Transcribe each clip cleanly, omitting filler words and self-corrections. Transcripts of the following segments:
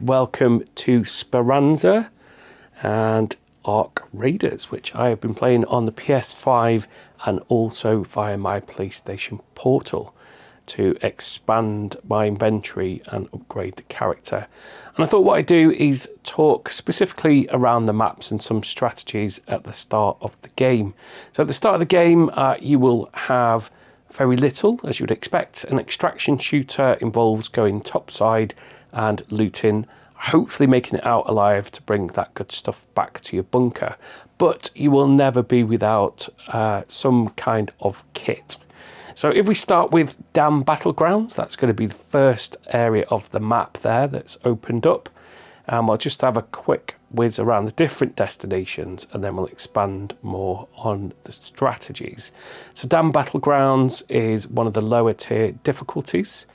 Welcome to Speranza and Ark Raiders, which I have been playing on the PS5 and also via my PlayStation Portal to expand my inventory and upgrade the character. And I thought what I'd do is talk specifically around the maps and some strategies at the start of the game. So at the start of the game, you will have very little, as you would expect. An extraction shooter involves going topside and looting, hopefully making it out alive to bring that good stuff back to your bunker. But you will never be without some kind of kit. So if we start with Dam Battlegrounds, that's going to be the first area of the map there that's opened up. I'll just have a quick whiz around the different destinations and then we'll expand more on the strategies. So Dam Battlegrounds is one of the lower tier difficulties.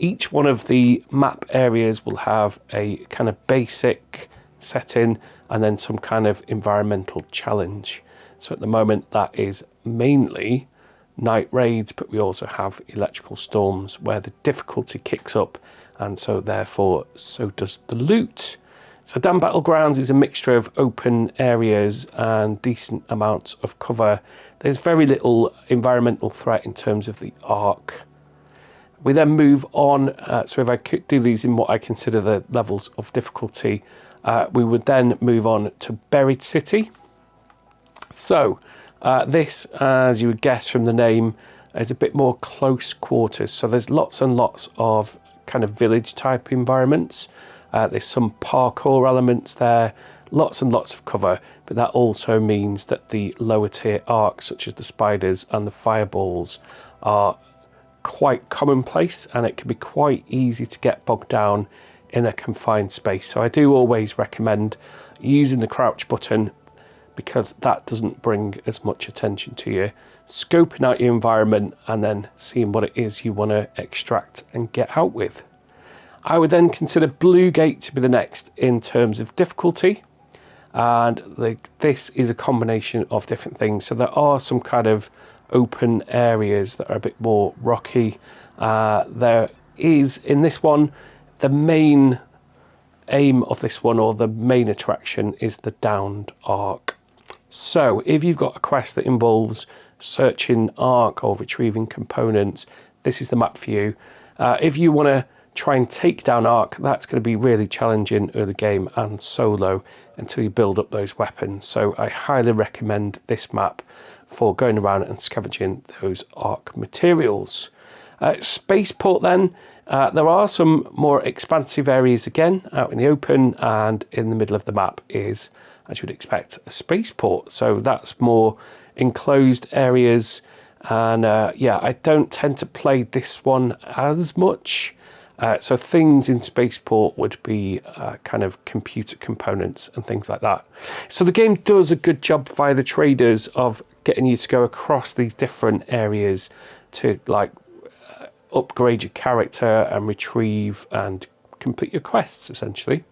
Each one of the map areas will have a kind of basic setting and then some kind of environmental challenge. So at the moment that is mainly night raids, but we also have electrical storms where the difficulty kicks up, and so therefore so does the loot. So Dam Battlegrounds is a mixture of open areas and decent amounts of cover. There's very little environmental threat in terms of the Ark. We then move on, so if I could do these in what I consider the levels of difficulty, we would then move on to Buried City. So this, as you would guess from the name, is a bit more close quarters. So there's lots and lots of kind of village type environments. There's some parkour elements there, lots and lots of cover, but that also means that the lower tier arcs, such as the spiders and the fireballs, are quite commonplace, and it can be quite easy to get bogged down in a confined space. So I do always recommend using the crouch button, because that doesn't bring as much attention to you, scoping out your environment and then seeing what it is you want to extract and get out with. I would then consider Blue Gate to be the next in terms of difficulty, and this is a combination of different things. So there are some kind of open areas that are a bit more rocky. There is, in this one, the main aim of this one, or the main attraction, is the Downed Ark. So if you've got a quest that involves searching Ark or retrieving components, this is the map for you. If you want to try and take down Ark, that's going to be really challenging early game and solo until you build up those weapons. So I highly recommend this map for going around and scavenging those Ark materials. Spaceport then, there are some more expansive areas again out in the open, and in the middle of the map is, as you would expect, a spaceport. So that's more enclosed areas, and yeah, I don't tend to play this one as much. So things in spaceport would be kind of computer components and things like that. So the game does a good job via the traders of getting you to go across these different areas to like upgrade your character and retrieve and complete your quests, essentially.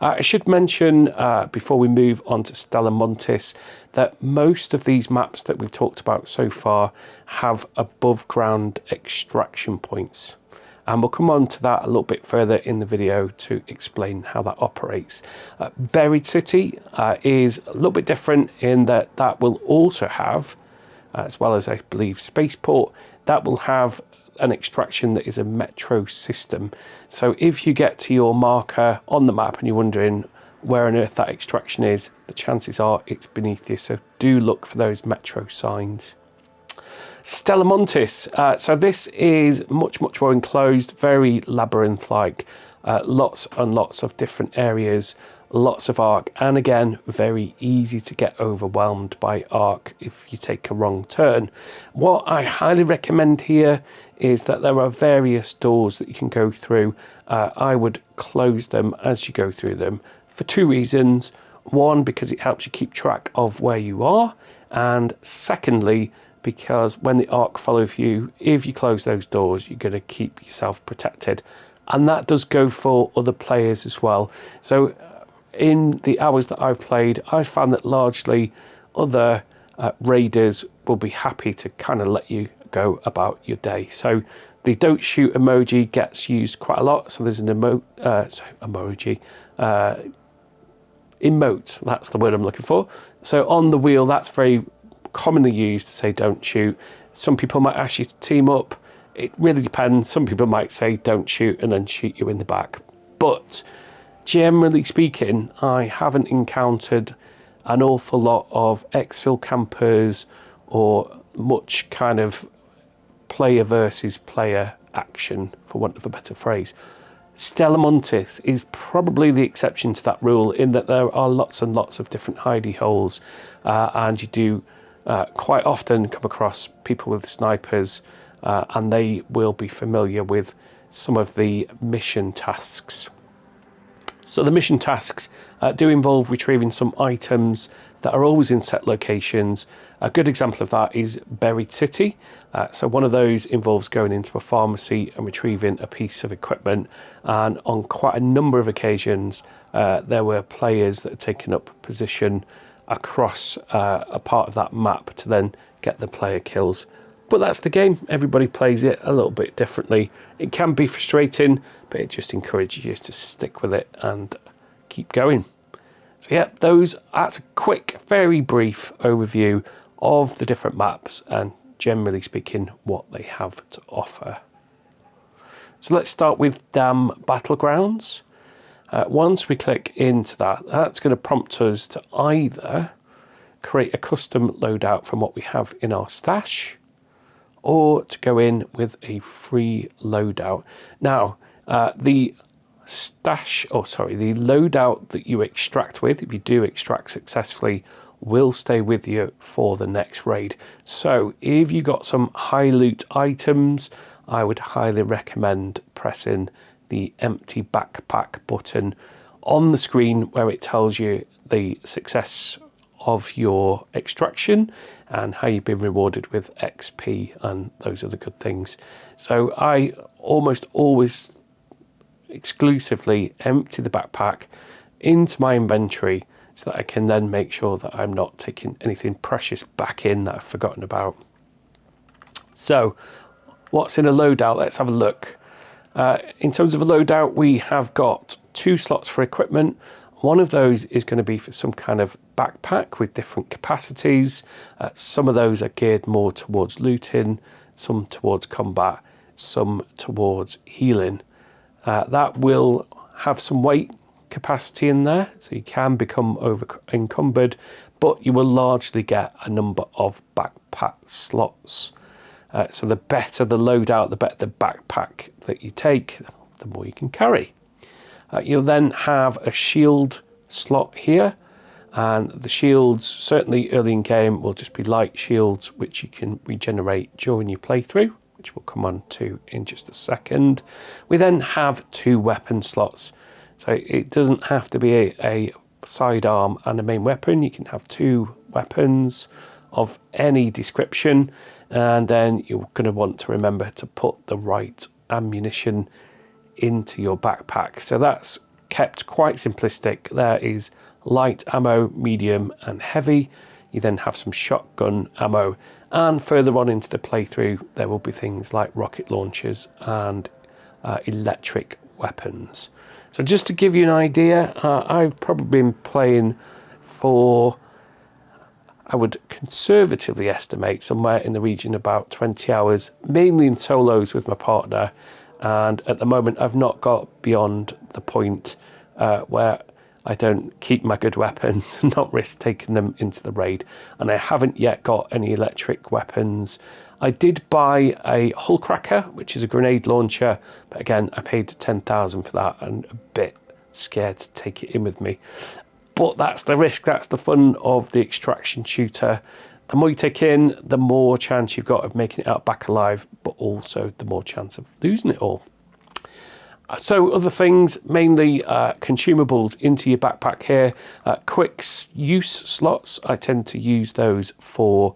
I should mention, before we move on to Stella Montis, that most of these maps that we've talked about so far have above ground extraction points. And we'll come on to that a little bit further in the video to explain how that operates. Buried City is a little bit different in that that will also have, as well as I believe Spaceport, that will have an extraction that is a metro system. So if you get to your marker on the map and you're wondering where on earth that extraction is, the chances are it's beneath you. So do look for those metro signs. Stella Montis. So this is much more enclosed, very labyrinth-like, lots and lots of different areas, lots of Ark, and again, very easy to get overwhelmed by Ark if you take a wrong turn. What I highly recommend here is that there are various doors that you can go through. I would close them as you go through them for two reasons. One, because it helps you keep track of where you are, and secondly, because when the Ark follows you, if you close those doors, you're going to keep yourself protected. And that does go for other players as well. So in the hours that I've played, I've found that largely other raiders will be happy to kind of let you go about your day. So The don't shoot emoji gets used quite a lot. So there's an emote, that's the word I'm looking for. So on the wheel, that's very commonly used to say don't shoot. Some people might ask you to team up. It really depends. Some people might say don't shoot and then shoot you in the back. But generally speaking, I haven't encountered an awful lot of exfil campers or much kind of player versus player action, for want of a better phrase. Stella Montis is probably the exception to that rule, in that there are lots and lots of different hidey holes, and you do quite often come across people with snipers, and they will be familiar with some of the mission tasks. So the mission tasks do involve retrieving some items that are always in set locations. A good example of that is Buried City. So one of those involves going into a pharmacy and retrieving a piece of equipment. And on quite a number of occasions, there were players that had taken up position across a part of that map to then get the player kills. But that's the game. Everybody plays it a little bit differently. It can be frustrating, but it just encourages you to stick with it and keep going. So yeah, that's a quick, very brief overview of the different maps and generally speaking what they have to offer. So let's start with Dam Battlegrounds. Once we click into that, that's going to prompt us to either create a custom loadout from what we have in our stash, or to go in with a free loadout. Now, the loadout that you extract with, if you do extract successfully, will stay with you for the next raid. So if you got some high loot items, I would highly recommend pressing the empty backpack button on the screen where it tells you the success of your extraction and how you've been rewarded with XP and those other good things. So I almost always exclusively empty the backpack into my inventory so that I can then make sure that I'm not taking anything precious back in that I've forgotten about. So what's in a loadout? Let's have a look. In terms of a loadout, we have got 2 slots for equipment. One of those is going to be for some kind of backpack with different capacities. Some of those are geared more towards looting, some towards combat, some towards healing. That will have some weight capacity in there, so you can become over encumbered, but you will largely get a number of backpack slots. So the better the loadout, the better the backpack that you take, the more you can carry. You'll then have a shield slot here, and the shields, certainly early in game, will just be light shields which you can regenerate during your playthrough, which we'll come on to in just a second. We then have 2 weapon slots, so it doesn't have to be a sidearm and a main weapon. You can have 2 weapons of any description, and then you're going to want to remember to put the right ammunition into your backpack. So that's kept quite simplistic. There is light ammo, medium and heavy. You then have some shotgun ammo, and further on into the playthrough there will be things like rocket launchers and electric weapons. So just to give you an idea, I've probably been playing for, I would conservatively estimate, somewhere in the region about 20 hours, mainly in solos with my partner. And at the moment, I've not got beyond the point where I don't keep my good weapons and not risk taking them into the raid. And I haven't yet got any electric weapons. I did buy a hull cracker, which is a grenade launcher. But again, I paid 10,000 for that and a bit scared to take it in with me. But that's the risk, that's the fun of the extraction shooter. The more you take in, the more chance you've got of making it out back alive, but also the more chance of losing it all. So other things, mainly consumables into your backpack here. Quick use slots, I tend to use those for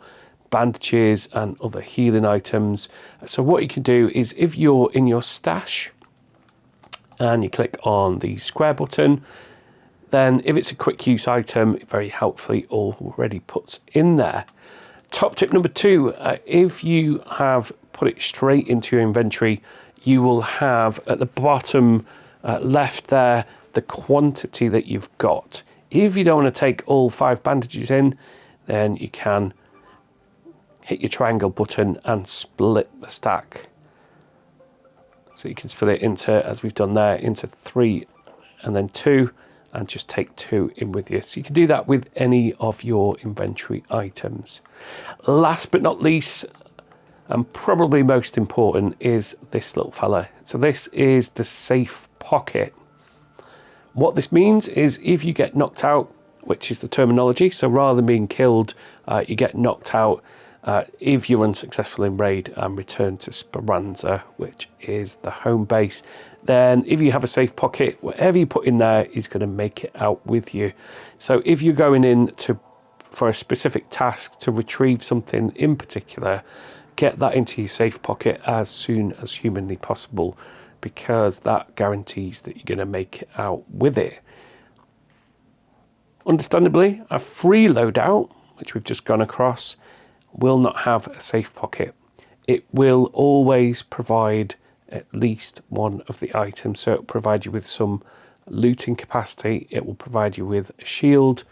bandages and other healing items. So what you can do is, if you're in your stash and you click on the square button, then if it's a quick use item, it very helpfully already puts in there. Top tip number 2, if you have put it straight into your inventory, you will have at the bottom left there the quantity that you've got. If you don't want to take all 5 bandages in, then you can hit your triangle button and split the stack. So you can split it into, as we've done there, into 3 and then 2, and just take 2 in with you. So you can do that with any of your inventory items. Last but not least, and probably most important, is this little fella. So this is the safe pocket. What this means is if you get knocked out, which is the terminology, so rather than being killed, you get knocked out if you're unsuccessful in raid and return to Speranza, which is the home base. Then if you have a safe pocket, whatever you put in there is going to make it out with you. So if you're going in for a specific task to retrieve something in particular, get that into your safe pocket as soon as humanly possible, because that guarantees that you're going to make it out with it. Understandably, a free loadout, which we've just gone across, will not have a safe pocket. It will always provide at least one of the items. So it will provide you with some looting capacity, it will provide you with a shield,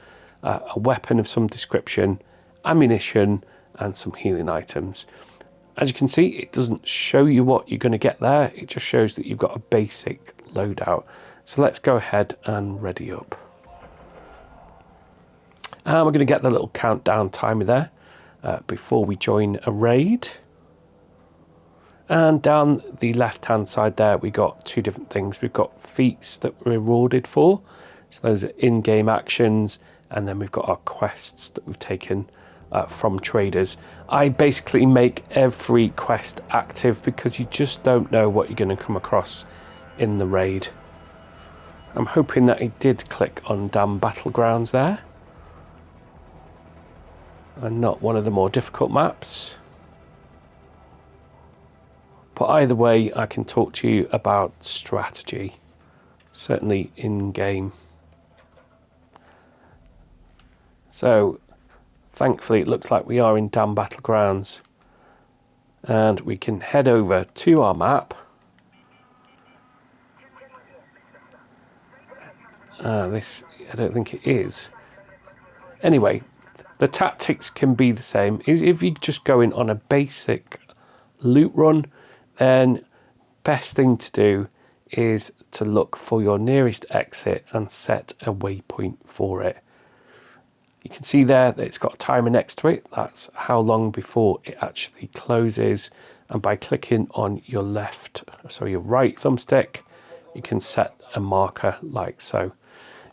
a weapon of some description, ammunition, and some healing items. As you can see, it doesn't show you what you're going to get there, it just shows that you've got a basic loadout. So let's go ahead and ready up. And we're going to get the little countdown timer there before we join a raid. And down the left hand side there, we got 2 different things. We've got feats that we're rewarded for, so those are in-game actions, and then we've got our quests that we've taken from traders. I basically make every quest active because you just don't know what you're going to come across in the raid. I'm hoping that I did click on Damn Battlegrounds there, and not one of the more difficult maps. But either way, I can talk to you about strategy, certainly in game. So thankfully it looks like we are in Damn Battlegrounds, and we can head over to our map. This, I don't think it is. Anyway, the tactics can be the same. If you just go in on a basic loot run, then best thing to do is to look for your nearest exit and set a waypoint for it. You can see there that it's got a timer next to it. That's how long before it actually closes. And by clicking on your your right thumbstick, you can set a marker like so.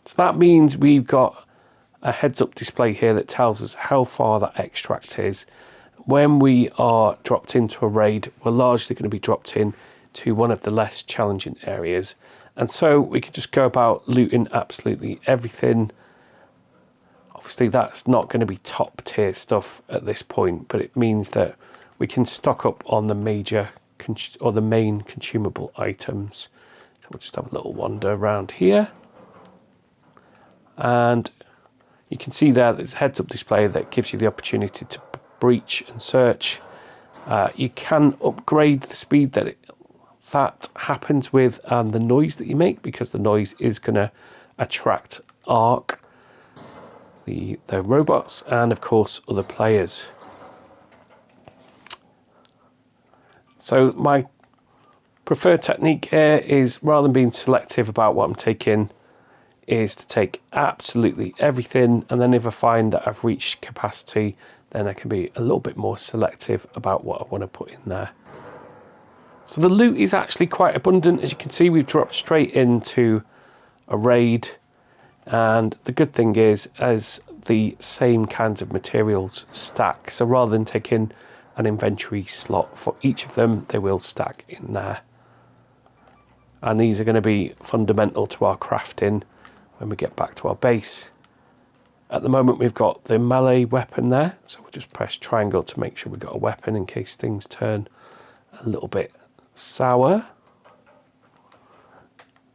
So that means we've got a heads-up display here that tells us how far that extract is. When we are dropped into a raid, we're largely going to be dropped in to one of the less challenging areas. And so we can just go about looting absolutely everything. Obviously, that's not going to be top tier stuff at this point, but it means that we can stock up on the the main consumable items. So we'll just have a little wander around here. And you can see there's a heads-up display that gives you the opportunity to breach and search. You can upgrade the speed that happens with and the noise that you make, because the noise is going to attract ARC, the robots, and of course other players. So my preferred technique here is, rather than being selective about what I'm taking, is to take absolutely everything, and then if I find that I've reached capacity, then I can be a little bit more selective about what I want to put in there. So the loot is actually quite abundant. As you can see, we've dropped straight into a raid, and the good thing is, as the same kinds of materials stack, so rather than taking an inventory slot for each of them, they will stack in there. And these are going to be fundamental to our crafting when we get back to our base. At the moment we've got the melee weapon there, so we'll just press triangle to make sure we've got a weapon in case things turn a little bit sour.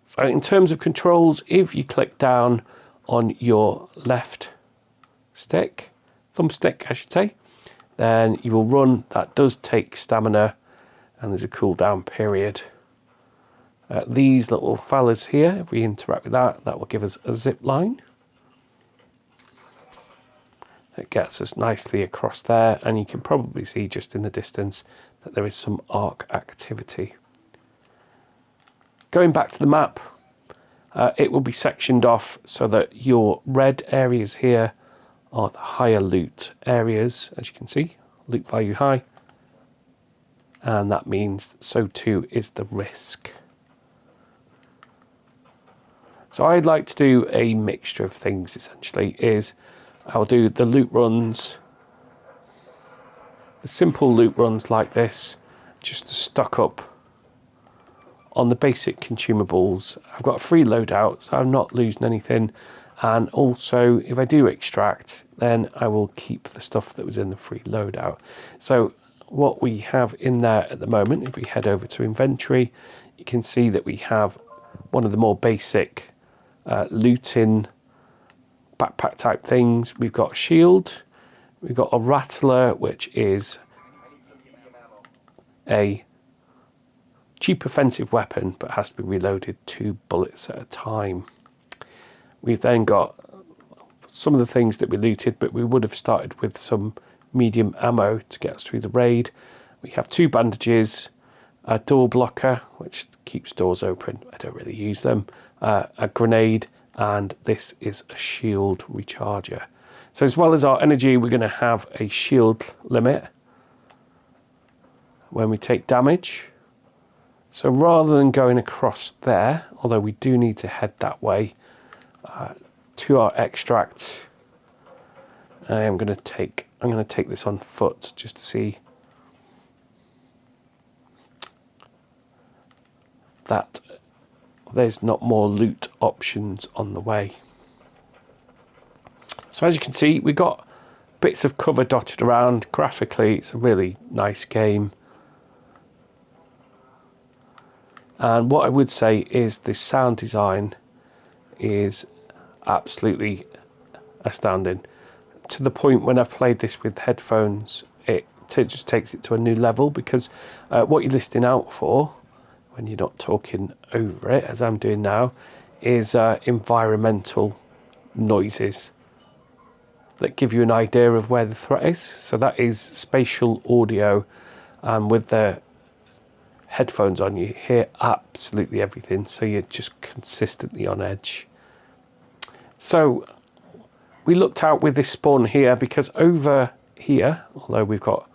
So in terms of controls, if you click down on your left thumbstick I should say, then you will run. That does take stamina, and there's a cooldown period. These little fellas here, if we interact with that, that will give us a zip line. It gets us nicely across there, and you can probably see just in the distance that there is some Ark activity. Going back to the map, it will be sectioned off so that your red areas here are the higher loot areas, as you can see, loot value high, and that means so too is the risk. So I'd like to do a mixture of things. Essentially is I'll do the loot runs, the simple loot runs like this, just to stock up on the basic consumables. I've got a free loadout, so I'm not losing anything. And also, if I do extract, then I will keep the stuff that was in the free loadout. So what we have in there at the moment, if we head over to inventory, you can see that we have one of the more basic looting backpack type things. We've got a shield, we've got a rattler, which is a cheap offensive weapon, but has to be reloaded 2 bullets at a time. We've then got some of the things that we looted, but we would have started with some medium ammo to get us through the raid. We have 2 bandages, a door blocker, which keeps doors open. I don't really use them. A grenade, and this is a shield recharger. So as well as our energy, we're going to have a shield limit when we take damage. So rather than going across there, although we do need to head that way to our extract, I'm going to take this on foot just to see that there's not more loot options on the way. So as you can see, we got bits of cover dotted around. Graphically, it's a really nice game. And what I would say is the sound design is absolutely astounding. To the point when I've played this with headphones, it just takes it to a new level, because what you're listening out for when you're not talking over it, as I'm doing now, is environmental noises that give you an idea of where the threat is. So that is spatial audio, and with the headphones on, you hear absolutely everything, so you're just consistently on edge. So we looked out with this spawn here, because over here, although we've got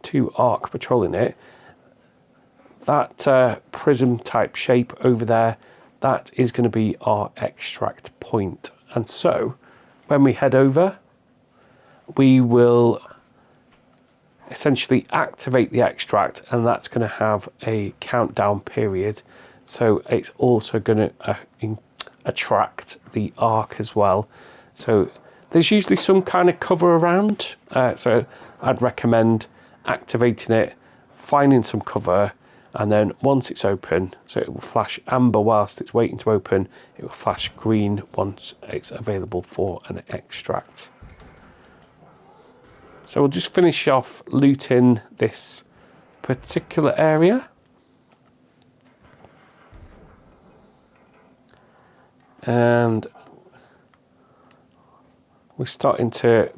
2 Ark patrolling it, that prism type shape over there, that is going to be our extract point. And so when we head over, we will essentially activate the extract, and that's going to have a countdown period. So it's also going to attract the Ark as well. So there's usually some kind of cover around, so I'd recommend activating it, finding some cover, and then once it's open, so it will flash amber whilst it's waiting to open, it will flash green once it's available for an extract. So we'll just finish off looting this particular area. And we're starting to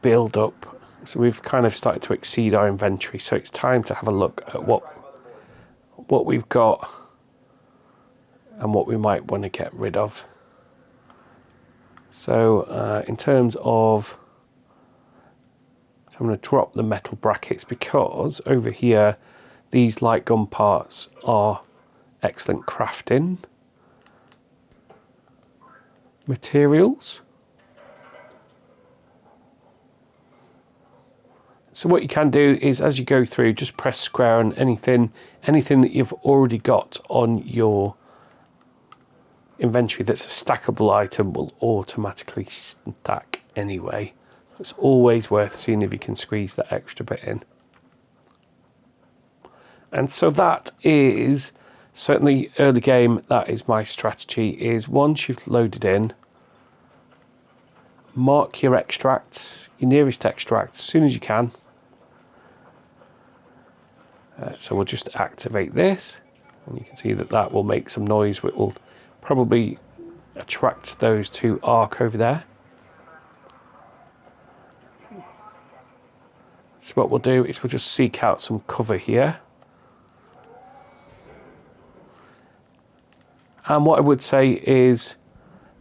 build up. So we've kind of started to exceed our inventory. So it's time to have a look at what we've got and what we might want to get rid of. So in terms of, so I'm going to drop the metal brackets, because over here these light gun parts are excellent crafting materials. So what you can do is, as you go through, just press square on anything that you've already got on your inventory that's a stackable item will automatically stack anyway. It's always worth seeing if you can squeeze that extra bit in. And so that is certainly early game. That is my strategy, is once you've loaded in, mark your extract, your nearest extract as soon as you can. So we'll just activate this, and you can see that that will make some noise, which will probably attract those to Ark over there. So what we'll do is we'll just seek out some cover here. And what I would say is,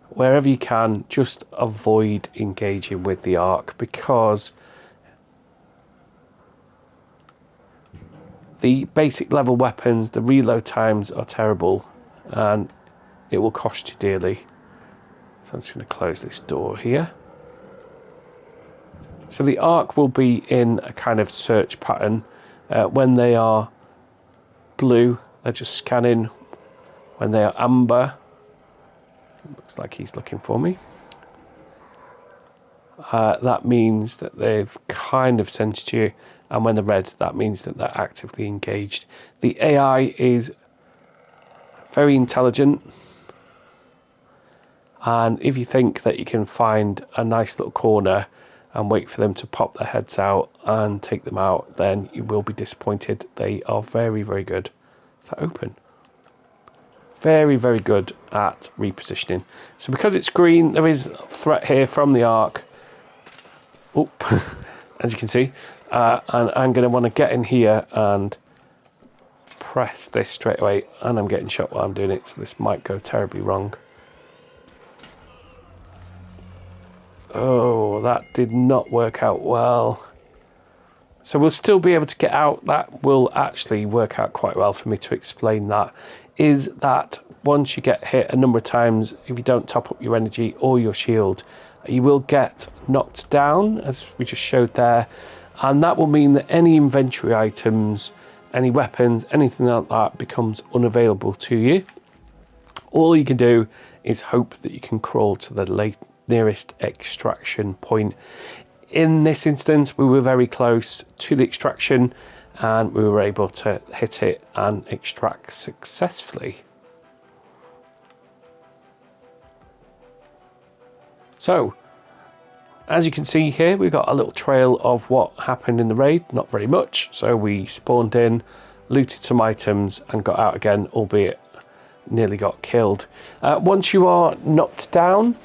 wherever you can, just avoid engaging with the Ark, because the basic level weapons, the reload times are terrible, and it will cost you dearly. So I'm just going to close this door here. So the Ark will be in a kind of search pattern. When they are blue, they're just scanning. When they are amber, it looks like he's looking for me. That means that they've kind of sensed you. And when they're red, that means that they're actively engaged. The AI is very intelligent. And if you think that you can find a nice little corner and wait for them to pop their heads out and take them out, then you will be disappointed. They are very, very good. Is that open? Very, very good at repositioning. So because it's green, there is a threat here from the Ark. Oh, as you can see. And I'm going to want to get in here and press this straight away. And I'm getting shot while I'm doing it, so this might go terribly wrong. Oh, that did not work out well. So we'll still be able to get out. That will actually work out quite well for me to explain that. Is that once you get hit a number of times, if you don't top up your energy or your shield, you will get knocked down, as we just showed there. And that will mean that any inventory items, any weapons, anything like that becomes unavailable to you. All you can do is hope that you can crawl to the nearest extraction point. In this instance, we were very close to the extraction and we were able to hit it and extract successfully. So, as you can see here, we've got a little trail of what happened in the raid. Not very much. So we spawned in, looted some items and got out again, albeit nearly got killed. Once you are knocked down,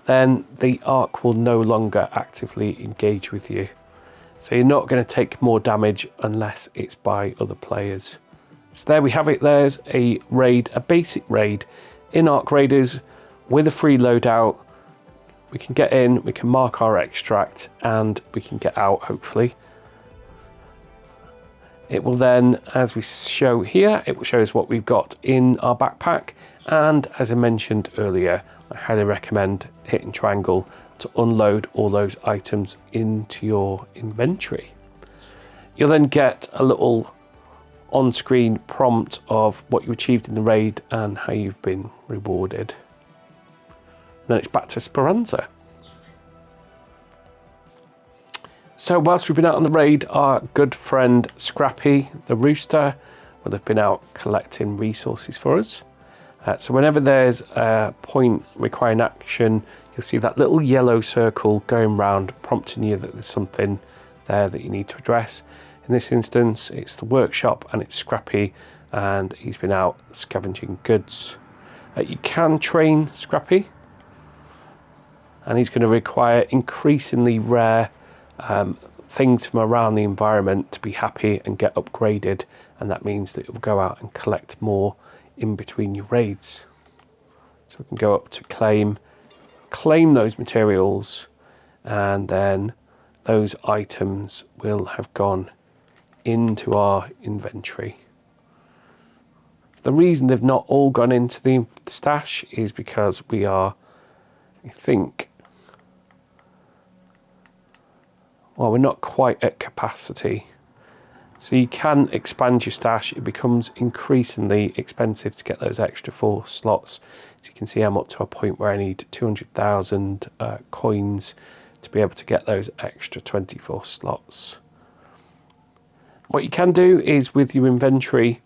then the Ark will no longer actively engage with you. So you're not going to take more damage unless it's by other players. So there we have it. There's a raid, a basic raid in Ark Raiders with a free loadout. We can get in, we can mark our extract, and we can get out, hopefully. It will then, as we show here, it will show us what we've got in our backpack. And as I mentioned earlier, I highly recommend hitting triangle to unload all those items into your inventory. You'll then get a little on-screen prompt of what you achieved in the raid and how you've been rewarded. Then it's back to Speranza. So whilst we've been out on the raid, our good friend Scrappy the Rooster will have been out collecting resources for us. So whenever there's a point requiring action, you'll see that little yellow circle going round, prompting you that there's something there that you need to address. In this instance, it's the workshop and it's Scrappy, and he's been out scavenging goods. You can train Scrappy, and he's going to require increasingly rare things from around the environment to be happy and get upgraded, and that means that it will go out and collect more in between your raids. So we can go up to claim those materials, and then those items will have gone into our inventory. The reason they've not all gone into the stash is because we are, I think, well, we're not quite at capacity. So you can expand your stash. It becomes increasingly expensive to get those extra 4 slots. As you can see, I'm up to a point where I need 200,000 coins to be able to get those extra 24 slots. What you can do is, with your inventory,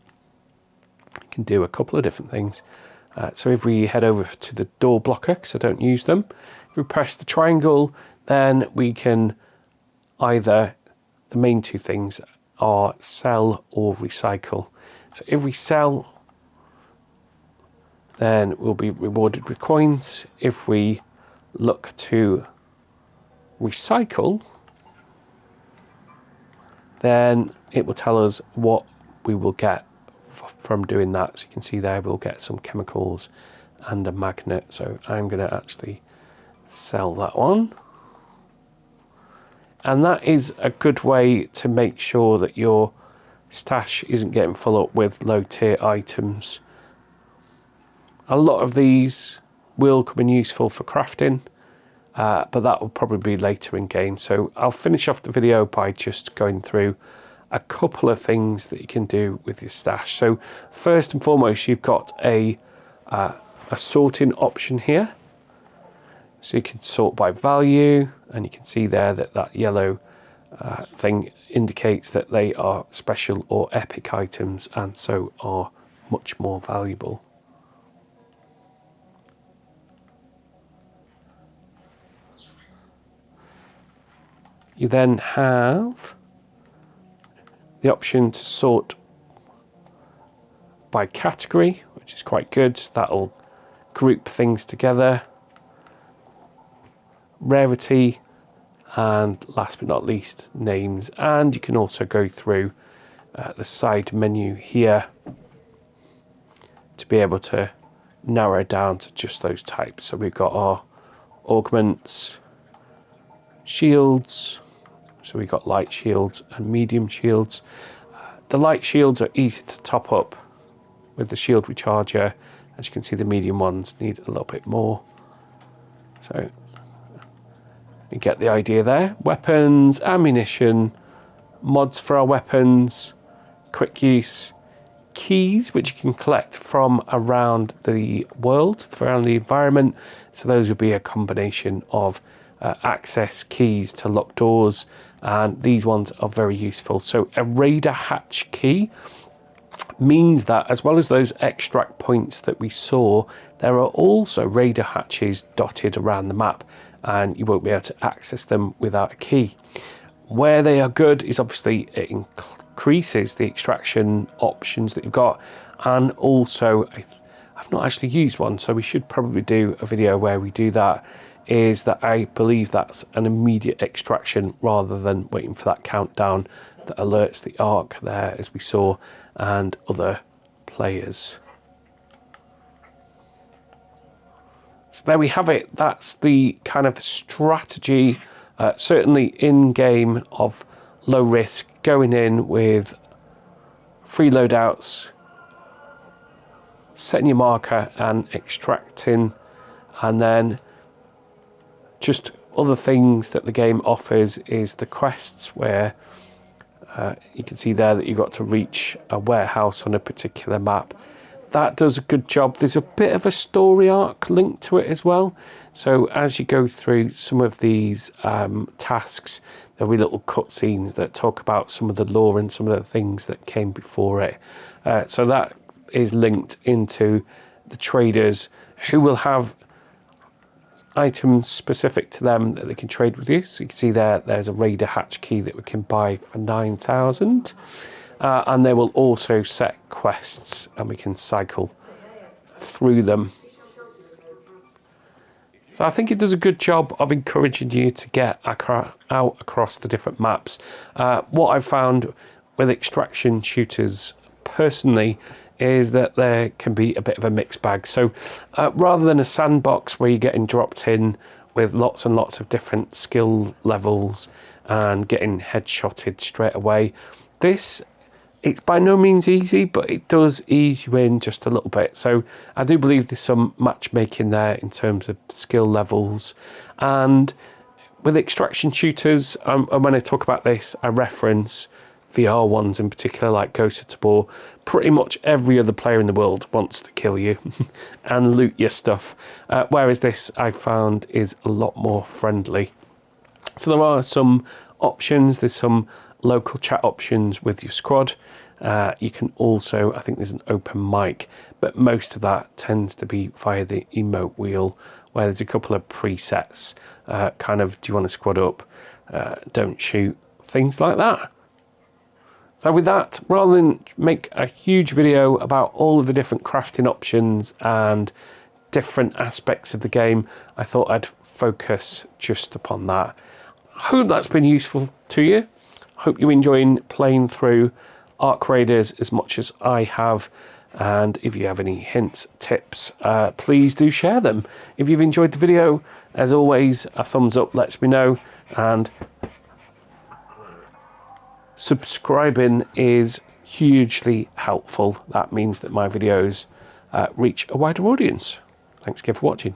you can do a couple of different things. So if we head over to the door blocker, because I don't use them, if we press the triangle, then we can either, the main two things are sell or recycle. So if we sell, then we'll be rewarded with coins. If we look to recycle, then it will tell us what we will get from doing that. So you can see there we'll get some chemicals and a magnet. So I'm going to actually sell that one. And that is a good way to make sure that your stash isn't getting full up with low tier items. A lot of these will come in useful for crafting, but that will probably be later in game. So I'll finish off the video by just going through a couple of things that you can do with your stash. So first and foremost, you've got a sorting option here. So you can sort by value, and you can see there that that yellow thing indicates that they are special or epic items, and so are much more valuable. You then have the option to sort by category, which is quite good. That'll group things together. Rarity, and last but not least, names. And you can also go through the side menu here to be able to narrow down to just those types. So we've got our augments, shields. So we've got light shields and medium shields. The light shields are easy to top up with the shield recharger. As you can see, the medium ones need a little bit more. So you get the idea there. Weapons, ammunition, mods for our weapons, quick use, keys which you can collect from around the world, around the environment. So those will be a combination of access keys to lock doors, and these ones are very useful. So a raider hatch key means that, as well as those extract points that we saw, there are also raider hatches dotted around the map, and you won't be able to access them without a key. Where they are good is obviously it increases the extraction options that you've got, and also I've not actually used one, so we should probably do a video where we do that. Is that I believe that's an immediate extraction rather than waiting for that countdown that alerts the Ark there, as we saw, and other players. So there we have it. That's the kind of strategy, certainly in game, of low risk, going in with free loadouts, setting your marker and extracting, and then just other things that the game offers is the quests, where you can see there that you've got to reach a warehouse on a particular map. That does a good job. There's a bit of a story arc linked to it as well. So as you go through some of these tasks, there'll be little cutscenes that talk about some of the lore and some of the things that came before it. So that is linked into the traders, who will have items specific to them that they can trade with you. So you can see there's a raider hatch key that we can buy for 9,000. And they will also set quests, and we can cycle through them. So I think it does a good job of encouraging you to get out across the different maps. What I've found with extraction shooters personally is that there can be a bit of a mixed bag. So rather than a sandbox where you're getting dropped in with lots and lots of different skill levels and getting headshotted straight away, it's by no means easy, but it does ease you in just a little bit. So I do believe there's some matchmaking there in terms of skill levels. And with extraction shooters, and when I talk about this, I reference VR ones in particular, like Ghost of Tabor. Pretty much every other player in the world wants to kill you and loot your stuff. Whereas this, I found, is a lot more friendly. So there are some options. There's some local chat options with your squad. You can also, I think there's an open mic, but most of that tends to be via the emote wheel, where there's a couple of presets, kind of, do you want to squad up, don't shoot, things like that. So with that, rather than make a huge video about all of the different crafting options and different aspects of the game, I thought I'd focus just upon that. I hope that's been useful to you. I hope you're enjoying playing through Ark Raiders as much as I have. And if you have any hints, tips, please do share them. If you've enjoyed the video, as always, a thumbs up lets me know. And subscribing is hugely helpful. That means that my videos reach a wider audience. Thanks again for watching.